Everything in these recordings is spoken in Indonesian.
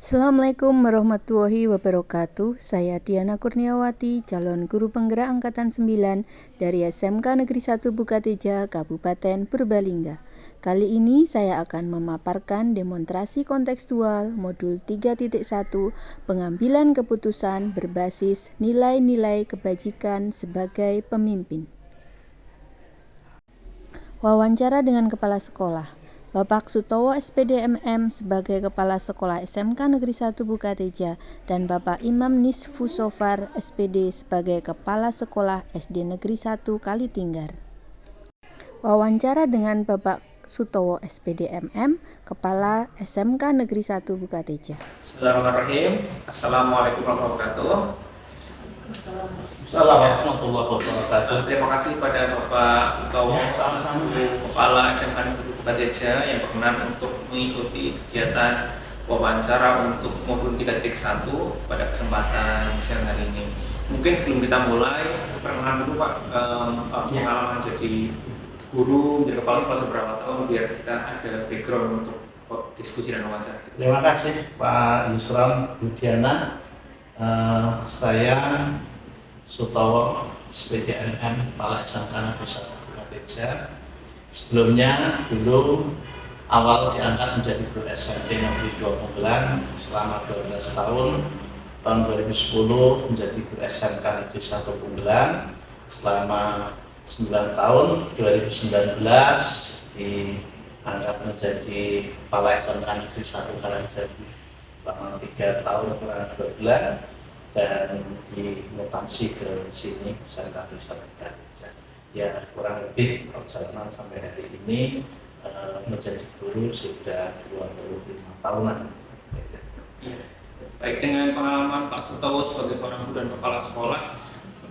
Assalamualaikum warahmatullahi wabarakatuh. Saya Diana Kurniawati, calon guru penggerak angkatan 9 dari SMK Negeri 1 Bukateja, Kabupaten Purbalingga. Kali ini saya akan memaparkan demonstrasi kontekstual modul 3.1 pengambilan keputusan berbasis nilai-nilai kebajikan sebagai pemimpin. Wawancara dengan kepala sekolah. Bapak Sutowo SPD MM sebagai Kepala Sekolah SMK Negeri 1 Bukateja dan Bapak Imam Nisfusofar SPD sebagai Kepala Sekolah SD Negeri 1 Kalitinggar. Wawancara dengan Bapak Sutowo SPD MM, Kepala SMK Negeri 1 Bukateja. Bismillahirrahmanirrahim. Assalamualaikum warahmatullahi wabarakatuh. Assalamualaikum warahmatullahi wabarakatuh. Terima kasih pada Bapak Sutowo, Kepala SMK Negeri Bukateja yang berkenan untuk mengikuti kegiatan wawancara untuk modul 3.1 pada kesempatan siang hari ini. Mungkin sebelum kita mulai, perkenalan dulu Pak, pengalaman jadi guru, menjadi kepala sekolah seberapa tahun biar kita ada background untuk diskusi dan wawancara. Terima kasih Pak Yusran Budiana. Saya Sutowo SPD MM, Kepala SMK Negeri 1 Bukateja. Sebelumnya dulu awal diangkat menjadi guru SMP Negeri 2 Penggelan selama 12 tahun. Tahun 2010 menjadi guru SMK Negeri 1 Penggelan selama 9 tahun. 2019 diangkat menjadi Kepala SMK Negeri 1 Karangjabi selama 3 tahun kurang 2 bulan dan dimutasi ke sini SMK Negeri 1 Bukateja. Ya kurang lebih perjalanan sampai hari ini menjadi guru sudah 25 tahunan. Ya. Baik, dengan pengalaman Pak Sutowo sebagai seorang guru dan kepala sekolah,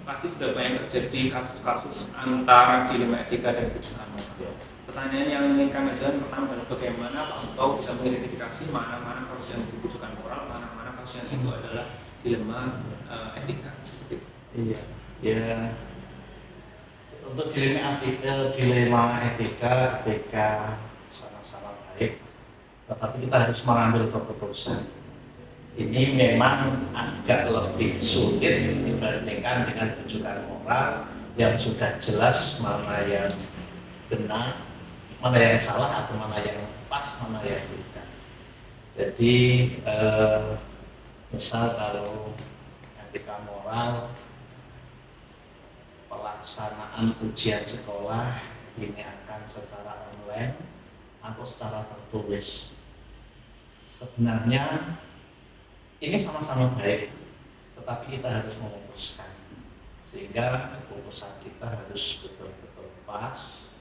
pasti sudah banyak terjadi kasus-kasus antara dilema etika dan kebijakan moral. Pertanyaan yang ingin kami ajukan pertama adalah bagaimana Pak Sutowo bisa mengidentifikasi mana-mana kasus yang dibutuhkan moral, mana-mana kasus yang itu adalah dilema etika seperti itu. Iya, ya. Untuk dilema etika ketika sama-sama baik, tetapi kita harus mengambil keputusan. Ini memang agak lebih sulit dibandingkan dengan rujukan moral yang sudah jelas mana yang benar, mana yang salah atau mana yang pas, mana yang tidak. Jadi misal kalau etika moral, pelaksanaan ujian sekolah ini akan secara online atau secara tertulis. Sebenarnya ini sama-sama baik, tetapi kita harus memutuskan sehingga keputusan kita harus betul-betul pas,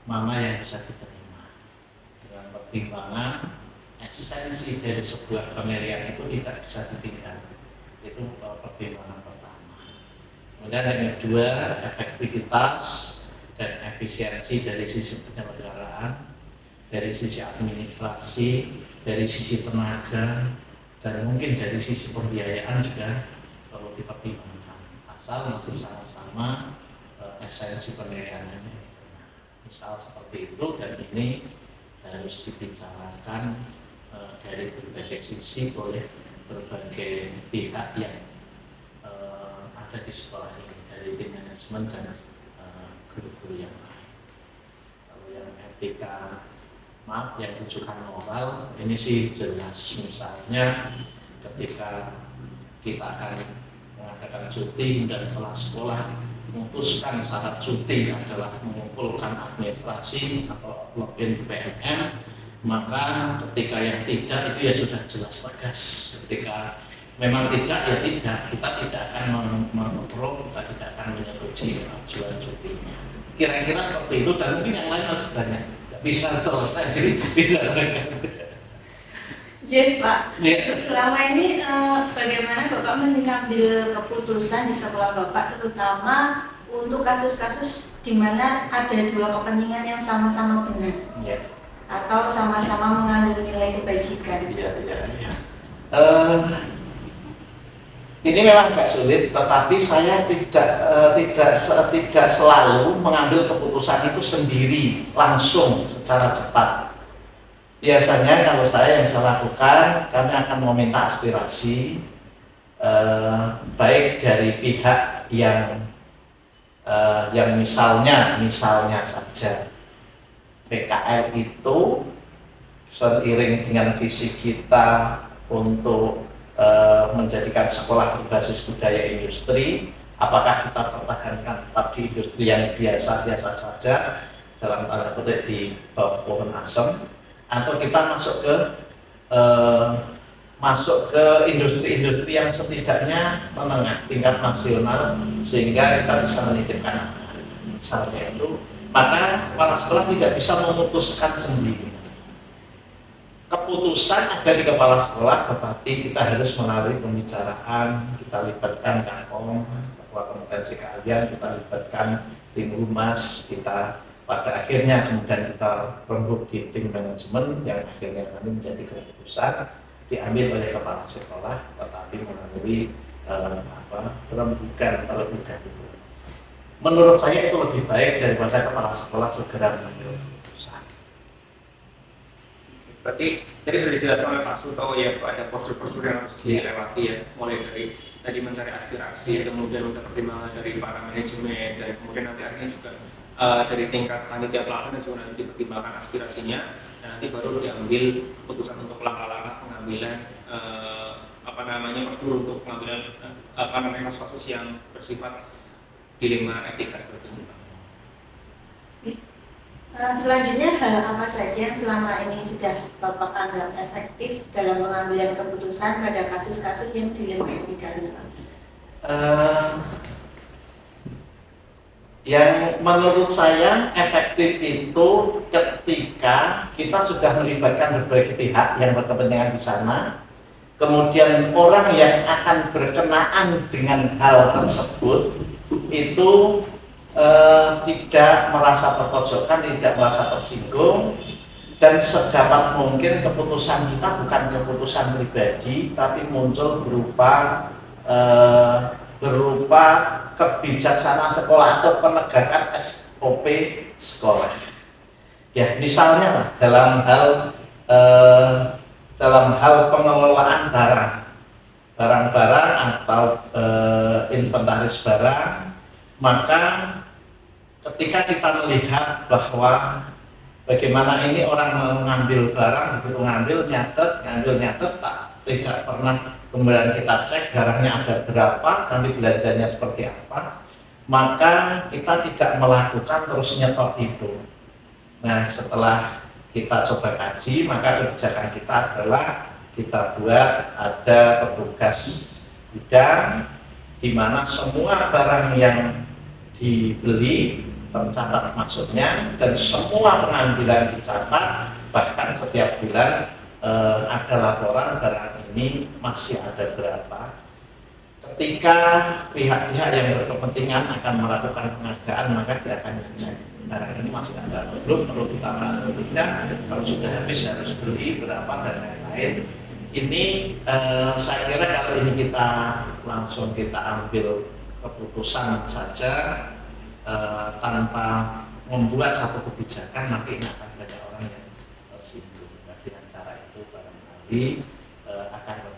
mana yang bisa diterima dengan pertimbangan esensi dari sebuah penilaian itu tidak bisa ditinggal. Itu pertimbangan pertama. Kemudian yang kedua, efektivitas dan efisiensi dari sisi penyelenggaraan, dari sisi administrasi, dari sisi tenaga, dan mungkin dari sisi pembiayaan juga perlu dipertimbangkan. Asal masih sama-sama esensi penilaiannya. Misal seperti itu, dan ini harus dibicarakan dari berbagai sisi oleh berbagai pihak yang ada di sekolah ini, dari tim manajemen dan guru-guru yang lain. Kalau yang etika, maaf, yang rujukan moral ini sih jelas. Misalnya ketika kita akan mengadakan cuti dan kepala sekolah memutuskan syarat cuti adalah mengumpulkan administrasi atau login PNM, maka ketika yang tidak itu ya sudah jelas tegas. Ketika memang tidak ya tidak, kita tidak akan mengaprov, kita tidak akan menyetujui ajuan cutinya. Kira-kira seperti itu, dan mungkin yang lain masih banyak. Bisa selesai dibicarakan. Ya Pak, Ya. selama ini bagaimana Bapak mengambil keputusan di sekolah Bapak, terutama untuk kasus-kasus di mana ada dua kepentingan yang sama-sama benar, Ya. atau sama-sama mengandung nilai kebajikan? Ya. Ini memang agak sulit, tetapi saya tidak selalu mengambil keputusan itu sendiri langsung secara cepat. biasanya kalau yang saya lakukan, kami akan meminta aspirasi baik dari pihak yang misalnya saja PKL itu seiring dengan visi kita untuk menjadikan sekolah berbasis budaya industri, apakah kita pertahankan tetap di industri yang biasa-biasa saja dalam tanda kutip di bawah pohon asem, atau kita masuk ke industri-industri yang setidaknya menengah tingkat nasional sehingga kita bisa menitipkan misalnya itu, maka kepala sekolah tidak bisa memutuskan sendiri. Keputusan ada di kepala sekolah, tetapi kita harus melalui pembicaraan, kita libatkan Kakom, ketua kompetensi keahlian, kita libatkan tim humas, kita pada akhirnya kemudian kita rembuk di tim manajemen yang akhirnya nanti menjadi keputusan diambil oleh kepala sekolah, tetapi melalui rembukan terlebih dahulu. Menurut saya itu lebih baik daripada kepala sekolah segera mengambil keputusan. Berarti tadi sudah dijelaskan oleh Pak Suto ya, ada prosedur-prosedur yang harus dilewati ya, mulai dari tadi mencari aspirasi, kemudian minta pertimbangan dari para manajemen, dan kemudian nanti akhirnya juga dari tingkat panitia pelaksana juga nanti dipertimbangkan aspirasinya, dan nanti baru diambil keputusan untuk langkah-langkah pengambilan prosedur untuk pengambilan kasus-kasus yang bersifat dilema etika seperti ini, Pak. Selanjutnya, hal apa saja yang selama ini sudah Bapak anggap efektif dalam pengambilan keputusan pada kasus-kasus yang dilema etika ini, Pak? Yang menurut saya efektif itu ketika kita sudah melibatkan berbagai pihak yang berkepentingan di sana, kemudian orang yang akan berkenaan dengan hal tersebut itu tidak merasa terpojokan, tidak merasa tersinggung, dan sedapat mungkin keputusan kita bukan keputusan pribadi, tapi muncul berupa kebijaksanaan sekolah atau penegakan SOP sekolah. Ya, misalnya lah, dalam hal pengelolaan barang-barang atau inventaris barang, maka ketika kita melihat bahwa bagaimana ini orang mengambil barang, begitu ngambil nyatet, tidak pernah kemudian kita cek barangnya ada berapa, nanti belanjanya seperti apa, maka kita tidak melakukan terus nyetok itu. Nah, setelah kita coba kaji, maka kebijakan kita adalah kita buat ada petugas gudang di mana semua barang yang dibeli tercatat maksudnya, dan semua pengambilan dicatat, bahkan setiap bulan ada laporan barang ini masih ada berapa. Ketika pihak-pihak yang berkepentingan akan melakukan pengadaan, maka dia akan ngecek barang ini masih ada atau belum, perlu ditambah atau tidak, kalau sudah habis harus beli berapa dan lain-lain. Ini saya kira kalau ini kita langsung ambil keputusan saja tanpa membuat satu kebijakan, nanti akan banyak orang yang tersinggung. Nah, dengan cara itu barangkali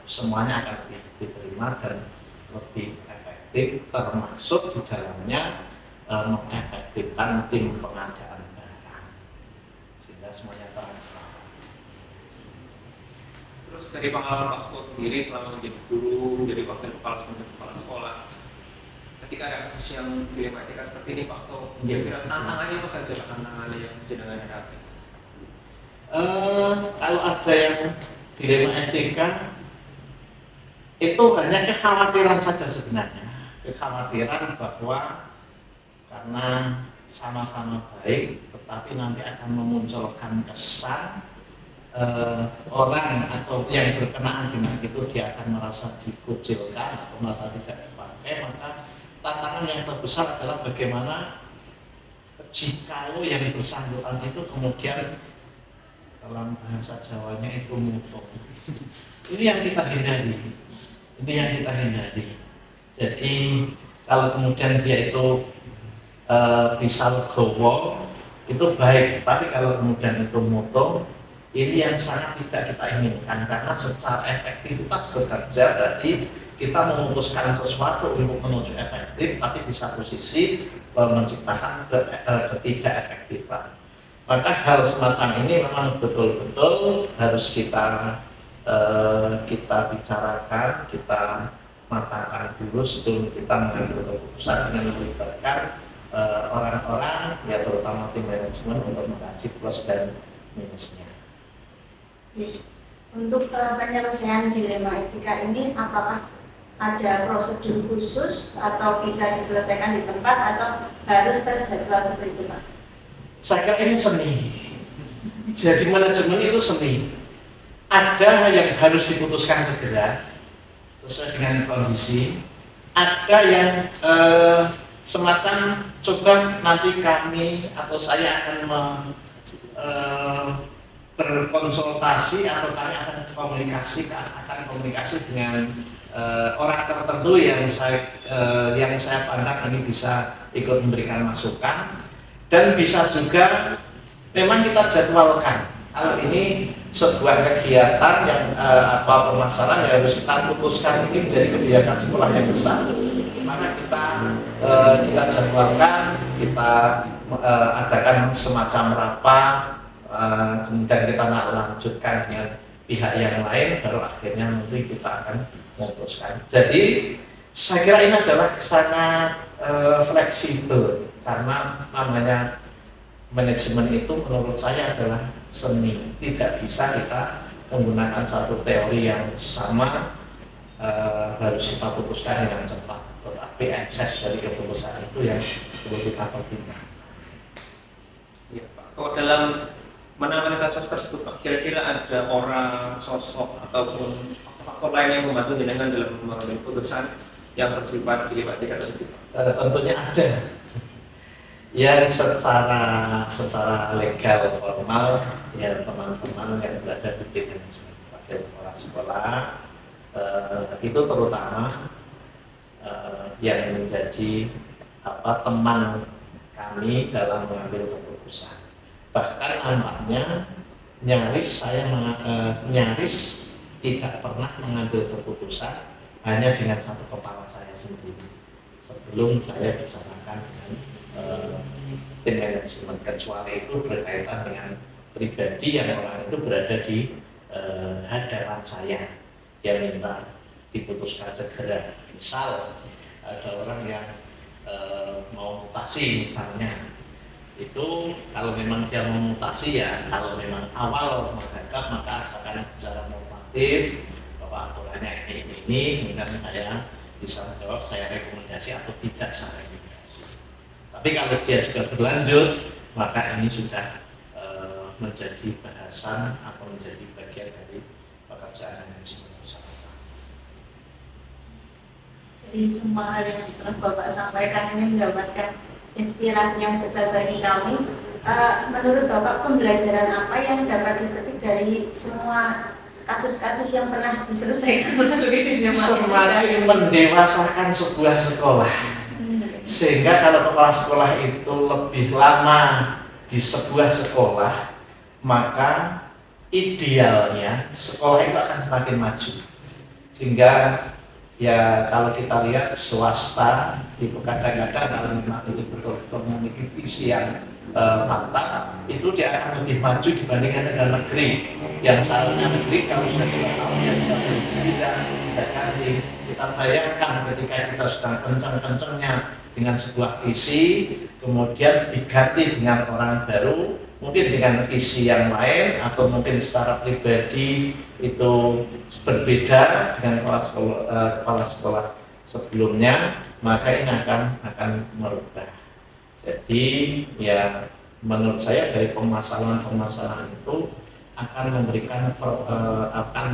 semuanya akan lebih diterima dan lebih efektif, termasuk di dalamnya mengefektifkan tim pengadaan barang sehingga semuanya transparan. Terus dari pengalaman Pak Suto sendiri selama menjadi guru, jadi wakil kepala sekolah, ketika ada kasus yang dilema etika seperti ini, Pak Suto, kira-kira tantangannya apa saja, tantangannya yang jenengan hadapi? Kalau ada yang dilema etika, itu hanya kekhawatiran saja sebenarnya, kekhawatiran bahwa karena sama-sama baik, tetapi nanti akan memunculkan kesan orang atau yang berkenaan dengan itu dia akan merasa dikucilkan atau merasa tidak dipakai. Maka tantangan yang terbesar adalah bagaimana jikalau yang bersangkutan itu kemudian dalam bahasa Jawanya itu mutung. Ini yang kita hindari. Jadi kalau kemudian dia itu bisa legowo itu baik, tapi kalau kemudian itu mutung Ini yang sangat tidak kita inginkan, karena secara efektivitas bekerja berarti kita memutuskan sesuatu untuk menuju efektif, tapi di satu sisi menciptakan ketidakefektifan. Maka hal semacam ini memang betul-betul harus kita bicarakan, kita matangkan dulu sebelum kita mengambil keputusan dengan melibatkan orang-orang, ya terutama tim manajemen untuk mengkaji plus dan minusnya. Untuk penyelesaian dilema etika ini, apakah ada prosedur khusus atau bisa diselesaikan di tempat atau harus terjadwal seperti itu, Pak? Saya kira ini seni. Jadi manajemen itu seni. Ada yang harus diputuskan segera sesuai dengan kondisi. Ada yang semacam coba nanti kami atau saya akan berkonsultasi atau kami akan komunikasi dengan orang tertentu yang saya pandang ini bisa ikut memberikan masukan, dan bisa juga memang kita jadwalkan kalau ini sebuah kegiatan yang permasalahan yang harus kita putuskan ini menjadi kebijakan sekolah yang besar, maka kita jadwalkan, kita adakan semacam rapat, kemudian kita lanjutkan dengan pihak yang lain, baru akhirnya nanti kita akan memutuskan. Jadi saya kira ini adalah sangat fleksibel, karena namanya manajemen itu menurut saya adalah seni. Tidak bisa kita menggunakan satu teori yang sama harus kita putuskan dengan cepat, tetapi ekses dari keputusan itu yang perlu kita pertimbangkan. Ya, Pak. Kalau dalam menangani kasus tersebut, Pak, kira-kira ada orang, sosok ataupun faktor lain yang membantu jenengan dalam mengambil keputusan yang bersifat dilema etika tersebut? Tentunya ada. Ya, secara legal formal ya teman-teman yang berada di tim manajemen sebagai kepala sekolah itu terutama yang menjadi teman kami dalam mengambil keputusan. Bahkan nampaknya nyaris tidak pernah mengambil keputusan hanya dengan satu kepala saya sendiri sebelum saya bicarakan dengan tim manajemen, kecuali itu berkaitan dengan pribadi yang orang itu berada di hadapan saya, dia minta diputuskan segera. Misal ada orang yang mau mutasi misalnya, itu kalau memang dia mau mutasi, ya kalau memang awal menghadap maka asalkan bicara normatif bahwa aturannya ini, kemudian saya bisa menjawab saya rekomendasi atau tidak saya rekomendasi. Tapi kalau dia juga berlanjut, maka ini sudah menjadi bahasan atau menjadi bagian dari pekerjaan manajemen bersama-sama. Jadi semua hal yang telah Bapak sampaikan ini mendapatkan inspirasi yang besar bagi kami. Menurut Bapak, pembelajaran apa yang dapat dipetik dari semua kasus-kasus yang pernah diselesaikan melalui dunia semakin mendewasakan sebuah sekolah, sehingga kalau kepala sekolah itu lebih lama di sebuah sekolah, maka idealnya sekolah itu akan semakin maju. Sehingga ya kalau kita lihat swasta itu kadang-kadang kalau memang itu betul-betul memiliki visi yang mantap, itu dia akan lebih maju dibandingkan dengan negeri. Yang seharusnya negeri kalau sudah 2 tahun ya sudah tidak ganti. Kita bayangkan ketika kita sudah kencang-kencangnya dengan sebuah visi, kemudian diganti dengan orang baru, mungkin dengan visi yang lain atau mungkin secara pribadi itu berbeda dengan kepala sekolah sebelumnya, maka ini akan merubah. Jadi ya menurut saya dari permasalahan itu akan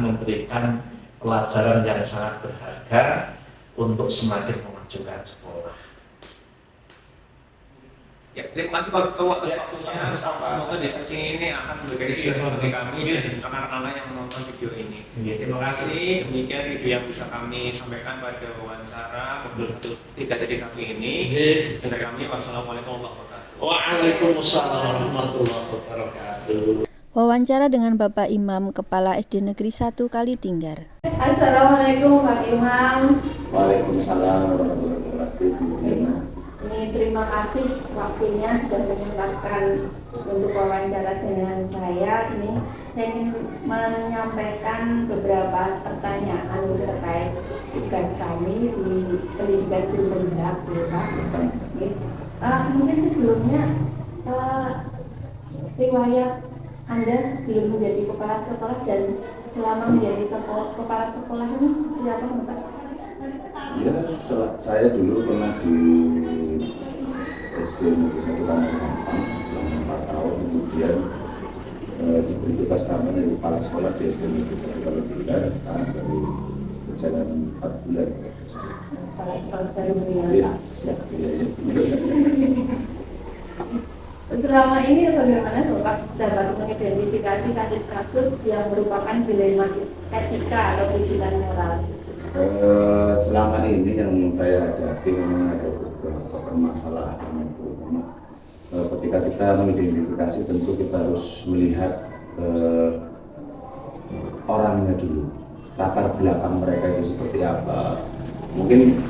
memberikan pelajaran yang sangat berharga untuk semakin memajukan sekolah. Ya, terima kasih Pak Ketua atas waktunya. Semoga diskusi ini akan memberikan inspirasi bagi kami dan rekan-rekan yang menonton video ini. Terima kasih. Demikian video yang bisa kami sampaikan pada wawancara untuk 3.1 ini. Dari kami, wassalamualaikum warahmatullahi wabarakatuh. Waalaikumsalam warahmatullahi wabarakatuh. Wawancara dengan Bapak Imam, Kepala SD Negeri 1 Kalitinggar. Assalamualaikum Pak Imam. Waalaikumsalam warahmatullahi wabarakatuh. Ini terima kasih waktunya sudah menyempatkan untuk wawancara dengan saya. Ini saya ingin menyampaikan beberapa pertanyaan terkait tugas kami di pendidikan guru penggerak, Pak. Mungkin sebelumnya riwayat Anda sebelum menjadi kepala sekolah dan selama menjadi kepala sekolah ini seperti apa, Pak? Ya, saya dulu pernah di SD Negeri 1 Kaligampang selama 4 tahun, kemudian diberi tugas tambahan dari kepala sekolah di SD Negeri 1 Kaligampang dari berjalan 4 bulan. Kepala sekolah baru Ya, siap. Ya. Selama ini bagaimana Bapak dapat mengidentifikasi kasus-kasus yang merupakan dilema etika atau kritikan moral? Selama ini yang saya hadapi memang ada beberapa permasalahan, terutama ketika kita mengidentifikasi tentu kita harus melihat orangnya dulu, latar belakang mereka itu seperti apa. Mungkin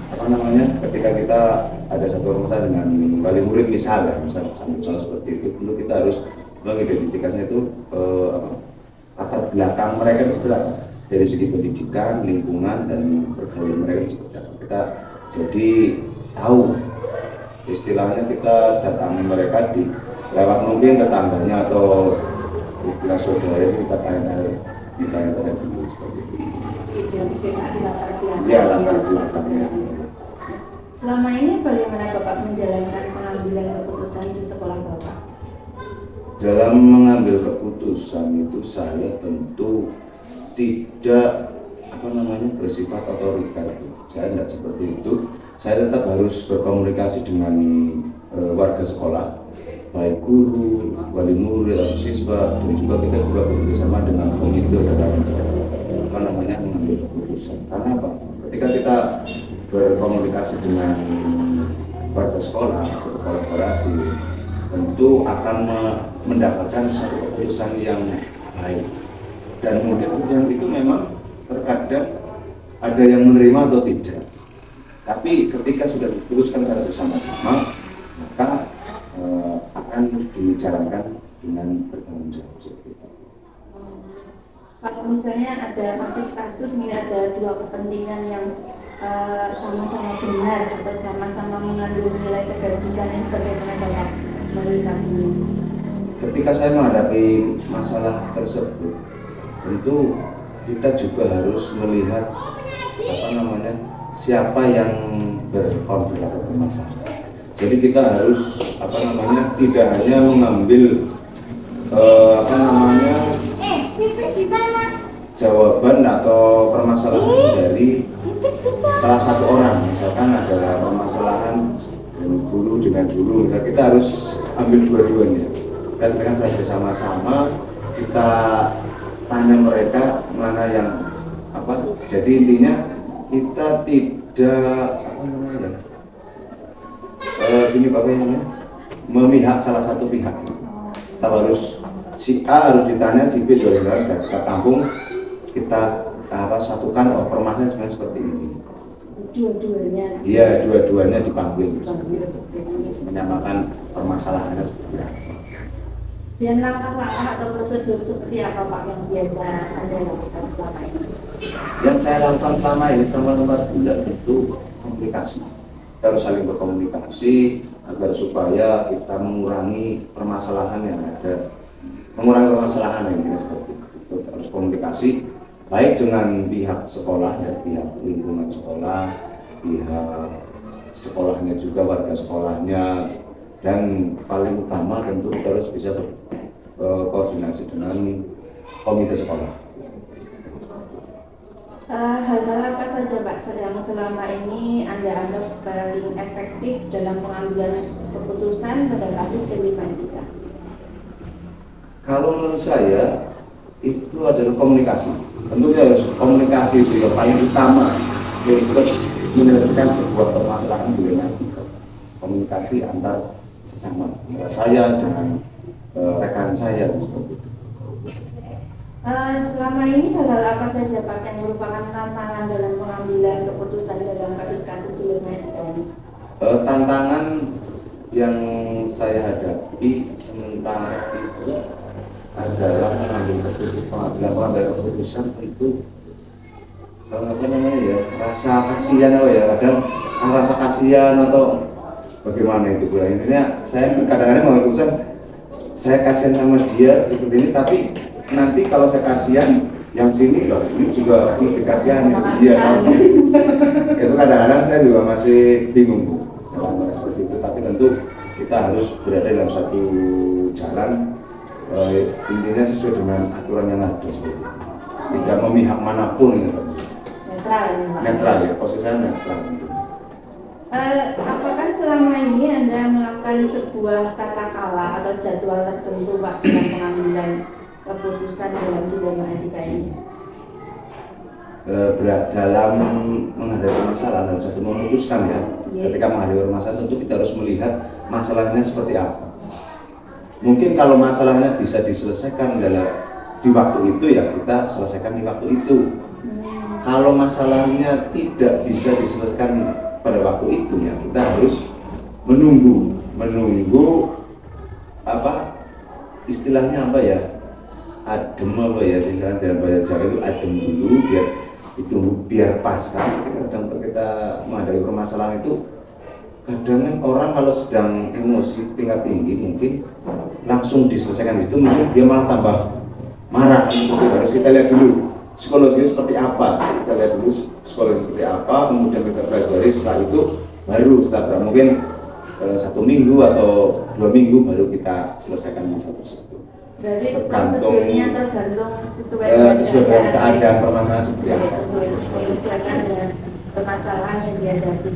ketika kita ada satu masalah dengan wali murid misalnya seperti itu, tentu kita harus mengidentifikasinya itu latar belakang mereka itu dari segi pendidikan, lingkungan, dan pergaulan mereka itu seperti apa. Kita jadi tahu, istilahnya kita datangi mereka di lewat mungkin tetangganya atau istilah saudara itu kita tanya dulu seperti itu. Identifikasi latar belakang. Ya, latar belakangnya. Selama ini bagaimana Bapak menjalankan pengambilan keputusan di sekolah Bapak? Dalam mengambil keputusan itu saya tentu tidak bersifat otoriter. Saya tidak seperti itu. Saya tetap harus berkomunikasi dengan warga sekolah, baik guru, wali murid, atau siswa, dan juga kita bekerjasama dengan komite dalam mengambil keputusan. Karena apa? Ketika kita berkomunikasi dengan warga sekolah, berkolaborasi, tentu akan mendapatkan satu keputusan yang baik. Dan kemudian itu memang terkadang ada yang menerima atau tidak. Tapi ketika sudah diputuskan secara bersama-sama, maka akan dibicarakan dengan bertanggung jawab seperti itu. Kalau misalnya ada kasus-kasus ini ada dua kepentingan yang sama-sama benar atau sama-sama mengandung nilai kebajikan, ini bagaimana Bapak melihatnya? Ketika saya menghadapi masalah tersebut, tentu kita juga harus melihat siapa yang berkonflik atau bermasalah. Jadi kita harus tidak hanya mengambil jawaban atau permasalahan dari salah satu orang. Misalkan ada permasalahan guru dengan guru, kita harus ambil dua-duanya. Dan sekarang saya bersama-sama kita tanya mereka mana yang jadi intinya kita tidak memihak salah satu pihak. Kita harus si A harus ditanya, si B juga ditanya, dan kita tampung, kita satukan permasalahan sebenarnya seperti ini. Dua-duanya. Iya, dua-duanya dipanggil menyamakan permasalahannya seperti apa. Dan langkah-langkah atau prosedur seperti apa Pak yang biasa Anda lakukan selama ini? Yang saya lakukan selama ini selama 4 bulan itu komunikasi. Kita harus saling berkomunikasi agar supaya kita mengurangi permasalahan yang ada. Mengurangi permasalahan yang ini seperti itu. Harus komunikasi baik dengan pihak sekolah dan pihak lingkungan sekolah, pihak sekolahnya juga, warga sekolahnya, dan paling utama tentu kita harus bisa koordinasi dengan komite sekolah. Hal-hal apa saja Pak yang selama ini Anda anggap paling efektif dalam pengambilan keputusan pada kasus dilema etika? Kalau menurut saya itu adalah komunikasi. Tentunya harus komunikasi itu yang paling utama, yaitu menyelesaikan sebuah permasalahan dilema etika. Komunikasi antar sesama saya dengan rekan saya seperti itu. Selama ini hal-hal apa saja Pak yang merupakan tantangan dalam pengambilan keputusan dalam kasus-kasus dilematika ini? Tantangan yang saya hadapi sementara itu adalah pengambilan keputusan itu rasa kasihan kadang rasa kasihan atau bagaimana itu intinya saya kadang-kadang mengambil keputusan saya kasihan sama dia seperti ini, tapi nanti kalau saya kasihan yang sini loh ini juga lebih kasihan dia sama itu kadang-kadang saya juga masih bingung dalam seperti itu, tapi tentu kita harus berada dalam satu jalan intinya sesuai dengan aturan yang ada seperti itu, tidak memihak manapun gitu. Netral ya, posisinya netral. Apakah selama ini Anda melakukan sebuah tata kala atau jadwal tertentu Pak dalam pengambilan keputusan dalam dilema etika ini? Dalam menghadapi masalah dan satu memutuskan ya. Ketika menghadapi masalah tentu kita harus melihat masalahnya seperti apa. Mungkin kalau masalahnya bisa diselesaikan di waktu itu ya kita selesaikan di waktu itu. Kalau masalahnya tidak bisa diselesaikan pada waktu itu ya kita harus menunggu istilahnya adem istilahnya dalam bahasa Jawa itu adem dulu biar pas kan. Kadang kita menghadapi permasalahan itu kadang orang kalau sedang emosi tingkat tinggi mungkin langsung diselesaikan itu mungkin dia malah tambah marah gitu. Harus kita lihat dulu psikologinya seperti apa, kemudian kita pelajari. Setelah itu baru setelah mungkin 1 minggu atau 2 minggu baru kita selesaikan masalah tersebut. Berarti prosedurnya tergantung sesuai dengan keadaan permasalahan seperti apa. Sesuaikan dengan permasalahan yang dihadapi.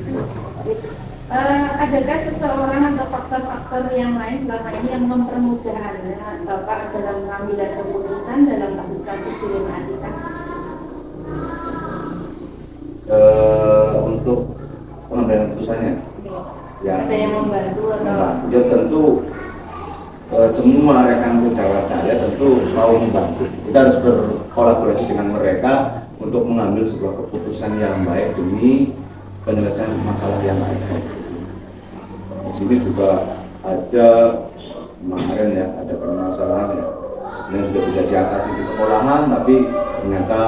Adakah seseorang atau faktor-faktor yang lain selama ini yang mempermudah Anda Bapak dalam pengambilan keputusan dalam kasus-kasus dilema etika? Untuk pengambilan keputusannya, ya, ada yang membantu atau? Ya tentu semua rekan sejawat saya tentu mau membantu. Kita harus berkolaborasi dengan mereka untuk mengambil sebuah keputusan yang baik demi penyelesaian masalah yang ada. Di sini juga ada kemarin ya, ada permasalahan ya sebenarnya sudah bisa diatasi di sekolahan, tapi ternyata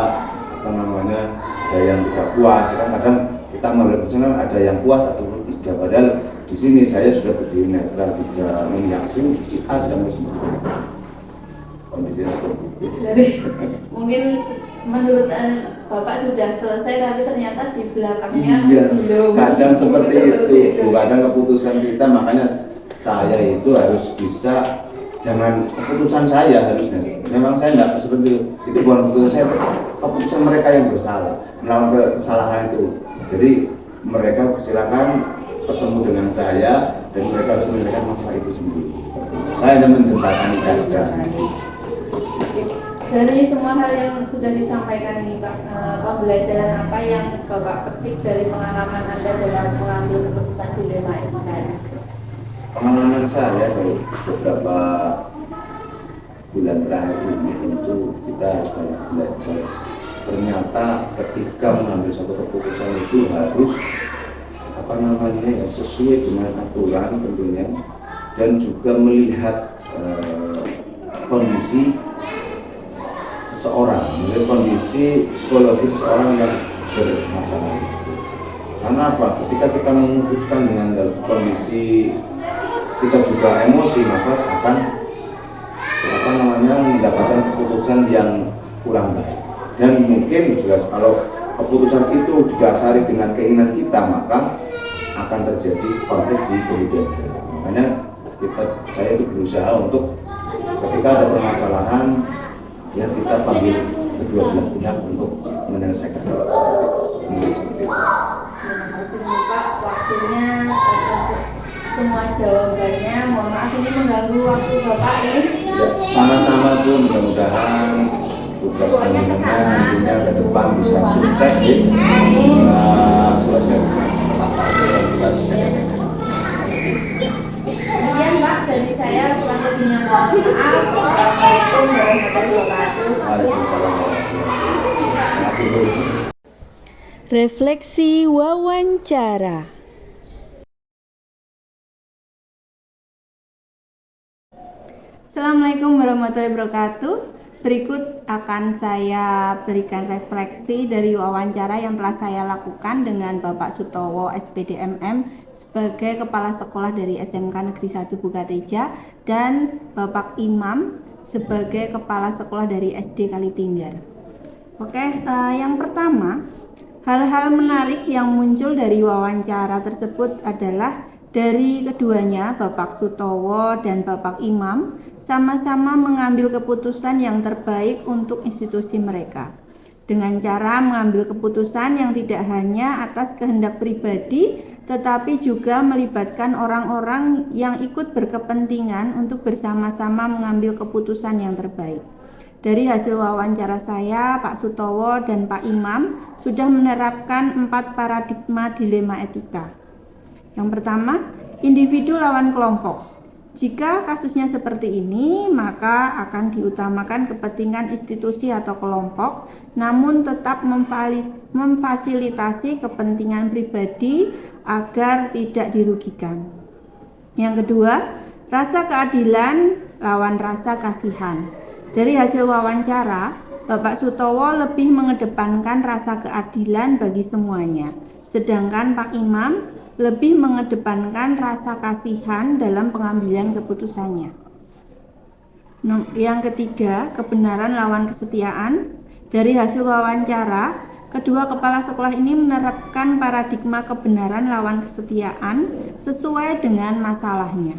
ada yang tidak puas. Kan kadang kita mengambil keputusan ada yang puas atau tidak. Padahal di sini saya sudah berdiri netral, tidak menyaksikan si A dan si B. Kondisinya seperti itu. Jadi mungkin menurut Bapak sudah selesai, tapi ternyata di belakangnya belum. Kadang seperti itu. Kadang keputusan kita, makanya saya itu harus bisa, jangan keputusan saya harusnya. Memang saya tidak seperti itu. Itu bukan keputusan saya, keputusan mereka yang bersalah melakukan kesalahan itu. Jadi mereka silakan ketemu dengan saya dan mereka harus menyelesaikan masalah itu sendiri. Saya hanya menjembatani saja. Dari semua hal yang sudah disampaikan ini Pak, pembelajaran apa yang Bapak petik dari pengalaman Anda dalam mengambil keputusan dilema etika ini? Pengalaman saya dari beberapa bulan terakhir ini tentu kita harus banyak belajar. Ternyata ketika mengambil satu keputusan itu harus sesuai dengan aturan tentunya, dan juga melihat kondisi seseorang, kondisi psikologis seseorang yang bermasalah. Karena apa? Ketika kita memutuskan dengan kondisi kita juga emosi, maka akan mendapatkan keputusan yang kurang baik. Dan mungkin jelas kalau keputusan itu didasari dengan keinginan kita, maka akan terjadi konflik di kemudian hari. Makanya saya itu berusaha untuk ketika ada permasalahan ya kita panggil kedua belah pihak untuk menyelesaikan seperti itu. Terima kasih Pak, waktunya semua jawabannya. Mohon maaf ini mengganggu waktu Bapak ya. Sama-sama Bu, mudah-mudahan tugas panjenengan nantinya ke depan bisa sukses bisa selesai tugas. Demikian Pak dari saya, kurang lebihnya Assalamualaikum warahmatullahi wabarakatuh. Waalaikumsalam warahmatullahi wabarakatuh. Terima kasih Bu. Refleksi wawancara. Assalamualaikum warahmatullahi wabarakatuh. Berikut akan saya berikan refleksi dari wawancara yang telah saya lakukan dengan Bapak Sutowo SPDMM sebagai Kepala Sekolah dari SMK Negeri 1 Bukateja dan Bapak Imam sebagai Kepala Sekolah dari SD Kalitinggar. Oke, yang pertama, hal-hal menarik yang muncul dari wawancara tersebut adalah dari keduanya, Bapak Sutowo dan Bapak Imam, sama-sama mengambil keputusan yang terbaik untuk institusi mereka. Dengan cara mengambil keputusan yang tidak hanya atas kehendak pribadi, tetapi juga melibatkan orang-orang yang ikut berkepentingan untuk bersama-sama mengambil keputusan yang terbaik. Dari hasil wawancara saya, Pak Sutowo dan Pak Imam sudah menerapkan 4 paradigma dilema etika. Yang pertama, individu lawan kelompok. Jika kasusnya seperti ini, maka akan diutamakan kepentingan institusi atau kelompok, namun tetap memfasilitasi kepentingan pribadi agar tidak dirugikan. Yang kedua, rasa keadilan lawan rasa kasihan. Dari hasil wawancara, Bapak Sutowo lebih mengedepankan rasa keadilan bagi semuanya, sedangkan Pak Imam lebih mengedepankan rasa kasihan dalam pengambilan keputusannya. Yang ketiga, kebenaran lawan kesetiaan. Dari hasil wawancara, kedua kepala sekolah ini menerapkan paradigma kebenaran lawan kesetiaan sesuai dengan masalahnya.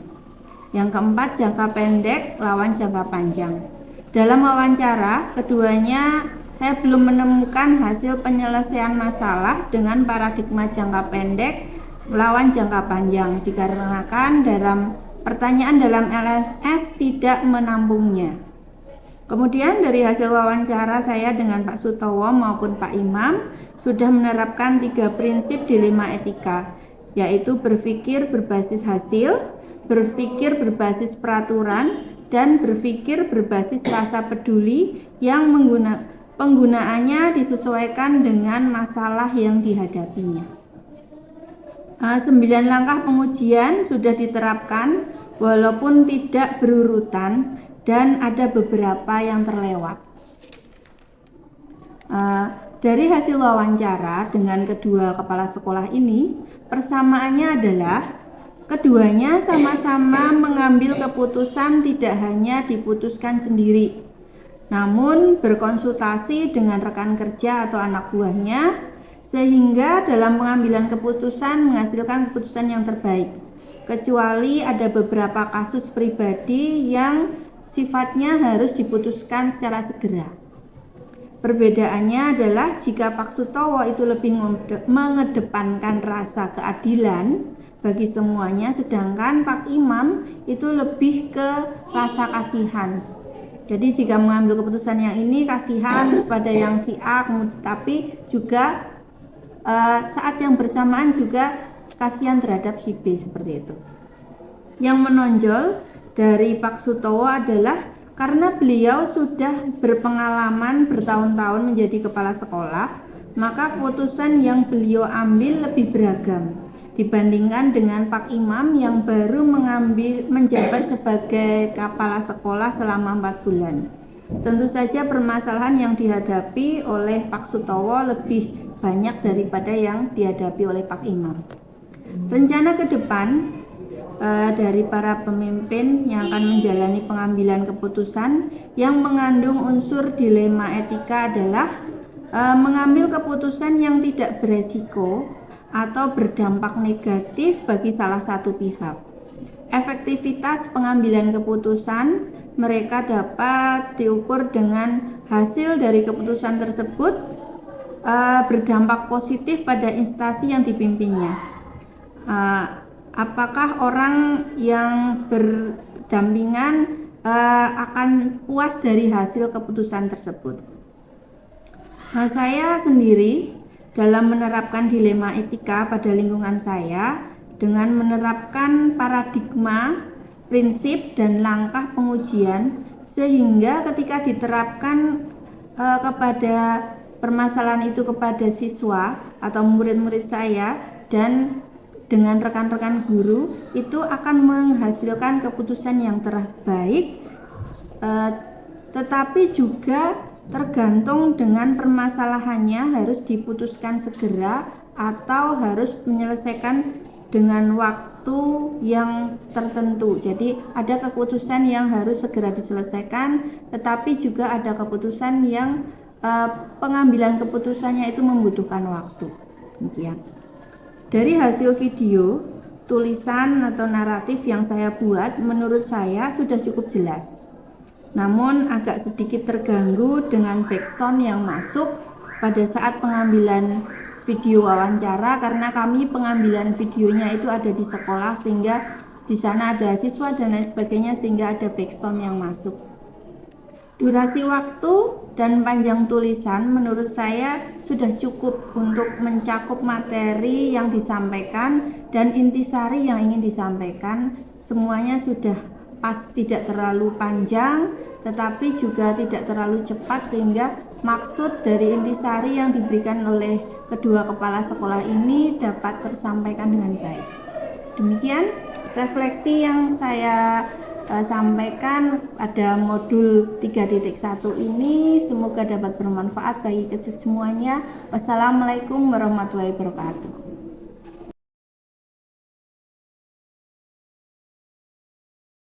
Yang keempat, jangka pendek lawan jangka panjang. Dalam wawancara, keduanya saya belum menemukan hasil penyelesaian masalah dengan paradigma jangka pendek melawan jangka panjang, dikarenakan dalam pertanyaan dalam LMS tidak menampungnya. Kemudian dari hasil wawancara saya dengan Pak Sutowo maupun Pak Imam sudah menerapkan 3 prinsip dilema etika, yaitu berpikir berbasis hasil, berpikir berbasis peraturan, dan berpikir berbasis rasa peduli yang penggunaannya disesuaikan dengan masalah yang dihadapinya. 9 langkah pengujian sudah diterapkan walaupun tidak berurutan dan ada beberapa yang terlewat. Dari hasil wawancara dengan kedua kepala sekolah ini, persamaannya adalah keduanya sama-sama mengambil keputusan tidak hanya diputuskan sendiri, namun berkonsultasi dengan rekan kerja atau anak buahnya, sehingga dalam pengambilan keputusan menghasilkan keputusan yang terbaik, kecuali ada beberapa kasus pribadi yang sifatnya harus diputuskan secara segera. Perbedaannya adalah jika Pak Sutowo itu lebih mengedepankan rasa keadilan bagi semuanya, sedangkan Pak Imam itu lebih ke rasa kasihan. Jadi jika mengambil keputusan yang ini kasihan kepada yang si A, tapi juga saat yang bersamaan juga kasihan terhadap si B, seperti itu. Yang menonjol dari Pak Sutowo adalah karena beliau sudah berpengalaman bertahun-tahun menjadi kepala sekolah, maka keputusan yang beliau ambil lebih beragam dibandingkan dengan Pak Imam yang baru menjabat sebagai kepala sekolah selama 4 bulan. Tentu saja permasalahan yang dihadapi oleh Pak Sutowo lebih banyak daripada yang dihadapi oleh Pak Imam. Rencana ke depan dari para pemimpin yang akan menjalani pengambilan keputusan yang mengandung unsur dilema etika adalah mengambil keputusan yang tidak beresiko atau berdampak negatif bagi salah satu pihak. Efektivitas pengambilan keputusan mereka dapat diukur dengan hasil dari keputusan tersebut berdampak positif pada instansi yang dipimpinnya. Apakah orang yang berdampingan akan puas dari hasil keputusan tersebut? Saya sendiri dalam menerapkan dilema etika pada lingkungan saya dengan menerapkan paradigma prinsip dan langkah pengujian sehingga ketika diterapkan kepada permasalahan itu kepada siswa atau murid-murid saya dan dengan rekan-rekan guru itu akan menghasilkan keputusan yang terbaik, tetapi juga tergantung dengan permasalahannya harus diputuskan segera atau harus menyelesaikan dengan waktu yang tertentu. Jadi ada keputusan yang harus segera diselesaikan, tetapi juga ada keputusan yang pengambilan keputusannya itu membutuhkan waktu. Demikian. Dari hasil video, tulisan atau naratif yang saya buat menurut saya sudah cukup jelas. Namun agak sedikit terganggu dengan backsound yang masuk pada saat pengambilan video wawancara karena kami pengambilan videonya itu ada di sekolah sehingga di sana ada siswa dan lain sebagainya sehingga ada backsound yang masuk. Durasi waktu dan panjang tulisan menurut saya sudah cukup untuk mencakup materi yang disampaikan dan intisari yang ingin disampaikan. Semuanya sudah pas, tidak terlalu panjang tetapi juga tidak terlalu cepat sehingga maksud dari intisari yang diberikan oleh kedua kepala sekolah ini dapat tersampaikan dengan baik. Demikian refleksi yang saya sampaikan pada modul 3.1 ini, semoga dapat bermanfaat bagi kita semuanya. Wassalamualaikum warahmatullahi wabarakatuh.